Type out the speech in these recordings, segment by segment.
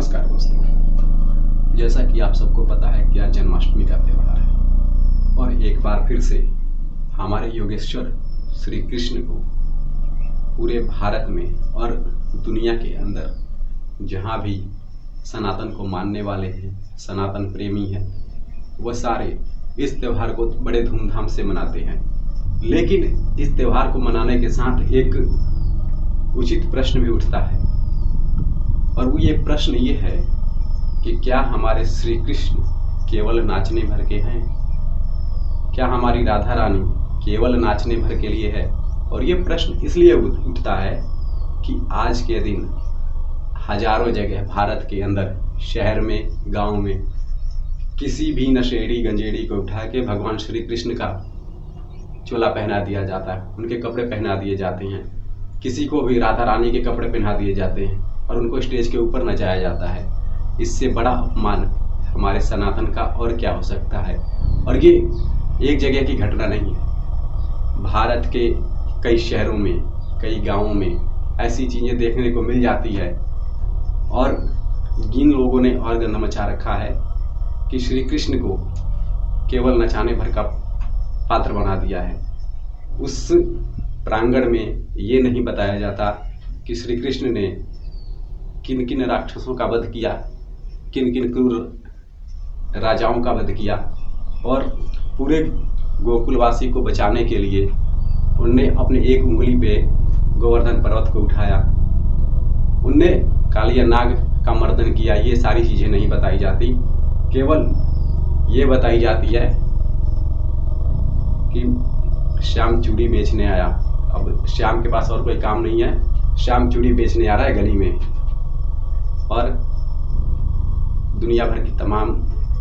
नमस्कार दोस्तों, जैसा कि आप सबको पता है कि आज जन्माष्टमी का त्यौहार है और एक बार फिर से हमारे योगेश्वर श्री कृष्ण को पूरे भारत में और दुनिया के अंदर जहाँ भी सनातन को मानने वाले हैं, सनातन प्रेमी हैं, वह सारे इस त्यौहार को बड़े धूमधाम से मनाते हैं। लेकिन इस त्यौहार को मनाने के साथ एक उचित प्रश्न भी उठता है और वो ये प्रश्न ये है कि क्या हमारे श्री कृष्ण केवल नाचने भर के हैं? क्या हमारी राधा रानी केवल नाचने भर के लिए है? और ये प्रश्न इसलिए उठता है कि आज के दिन हजारों जगह भारत के अंदर, शहर में, गांव में किसी भी नशेड़ी गंजेड़ी को उठा के भगवान श्री कृष्ण का चोला पहना दिया जाता है, उनके कपड़े पहना दिए जाते हैं। किसी को भी राधा रानी के कपड़े पहना दिए जाते हैं और उनको स्टेज के ऊपर नचाया जाता है। इससे बड़ा अपमान हमारे सनातन का और क्या हो सकता है? और ये एक जगह की घटना नहीं है, भारत के कई शहरों में, कई गांवों में ऐसी चीज़ें देखने को मिल जाती है। और जिन लोगों ने और गंदा मचा रखा है कि श्री कृष्ण को केवल नचाने भर का पात्र बना दिया है, उस प्रांगण में ये नहीं बताया जाता कि श्री कृष्ण ने किन किन राक्षसों का वध किया, किन किन क्रूर राजाओं का वध किया और पूरे गोकुलवासी को बचाने के लिए उनने अपने एक उंगली पे गोवर्धन पर्वत को उठाया, उनने कालिया नाग का मर्दन किया। ये सारी चीज़ें नहीं बताई जाती, केवल ये बताई जाती है कि श्याम चूड़ी बेचने आया। अब श्याम के पास और कोई काम नहीं है, श्याम चूड़ी बेचने आ रहा है गली में। और दुनिया भर की तमाम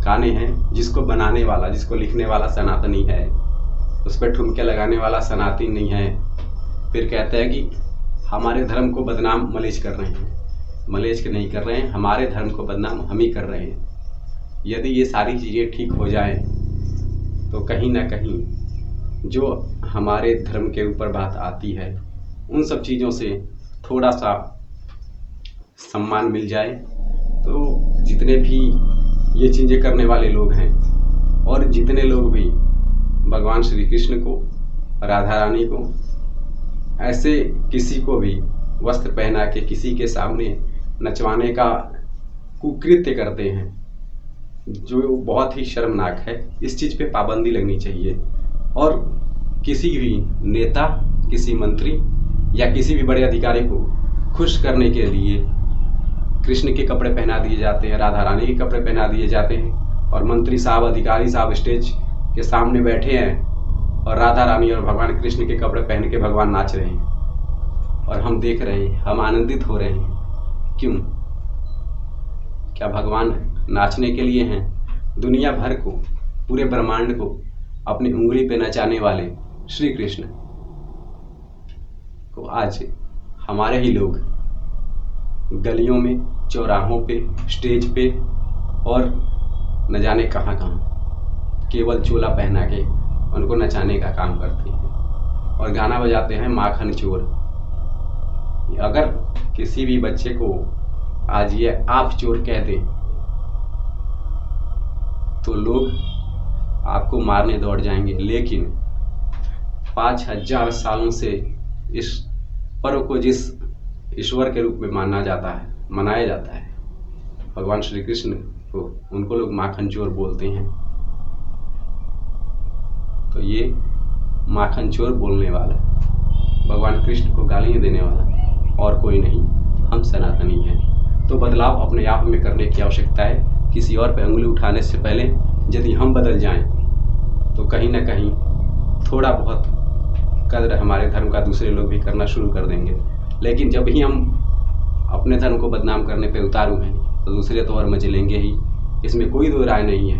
गाने हैं जिसको बनाने वाला, जिसको लिखने वाला सनातनी है, उस पर ठुमके लगाने वाला सनातनी नहीं है। फिर कहते हैं कि हमारे धर्म को बदनाम मलेच कर रहे हैं। मलेच के नहीं कर रहे हैं, हमारे धर्म को बदनाम हम ही कर रहे हैं। यदि ये सारी चीज़ें ठीक हो जाएं तो कहीं ना कहीं जो हमारे धर्म के ऊपर बात आती है, उन सब चीज़ों से थोड़ा सा सम्मान मिल जाए, तो जितने भी ये चीज़ें करने वाले लोग हैं और जितने लोग भी भगवान श्री कृष्ण को, राधा रानी को ऐसे किसी को भी वस्त्र पहना के किसी के सामने नचवाने का कुकृत्य करते हैं, जो बहुत ही शर्मनाक है, इस चीज़ पे पाबंदी लगनी चाहिए। और किसी भी नेता, किसी मंत्री या किसी भी बड़े अधिकारी को खुश करने के लिए कृष्ण के कपड़े पहना दिए जाते हैं, राधा रानी के कपड़े पहना दिए जाते हैं और मंत्री साहब, अधिकारी साहब स्टेज के सामने बैठे हैं और राधा रानी और भगवान कृष्ण के कपड़े पहन के भगवान नाच रहे हैं और हम देख रहे हैं, हम आनंदित हो रहे हैं। क्यों? क्या भगवान नाचने के लिए हैं? दुनिया भर को, पूरे ब्रह्मांड को अपनी उंगली पे नचाने वाले श्री कृष्ण को आज हमारे ही लोग गलियों में, चौराहों पे, स्टेज पे और न जाने कहाँ कहाँ केवल चोला पहना के उनको नचाने का काम करते हैं और गाना बजाते हैं माखन चोर। अगर किसी भी बच्चे को आज ये आप चोर कह दे तो लोग आपको मारने दौड़ जाएंगे। लेकिन 5000 सालों से इस पर्व को जिस ईश्वर के रूप में माना जाता है, मनाया जाता है, भगवान श्री कृष्ण को, उनको लोग माखन चोर बोलते हैं। तो ये माखन चोर बोलने वाला, भगवान कृष्ण को गालियाँ देने वाला और कोई नहीं, हम सनातनी हैं। तो बदलाव अपने आप में करने की आवश्यकता है। किसी और पे उंगली उठाने से पहले यदि हम बदल जाएं तो कहीं ना कहीं थोड़ा बहुत कदर हमारे धर्म का दूसरे लोग भी करना शुरू कर देंगे। लेकिन जब ही हम अपने धर्म को बदनाम करने पे उतारू हैं तो दूसरे तो और मचलेंगे ही, इसमें कोई दो राय नहीं है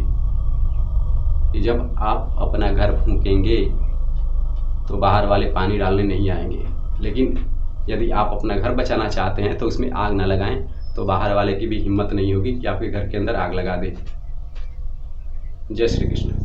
कि जब आप अपना घर फूंकेंगे तो बाहर वाले पानी डालने नहीं आएंगे। लेकिन यदि आप अपना घर बचाना चाहते हैं तो उसमें आग ना लगाएं, तो बाहर वाले की भी हिम्मत नहीं होगी कि आपके घर के अंदर आग लगा दे। जय श्री कृष्ण।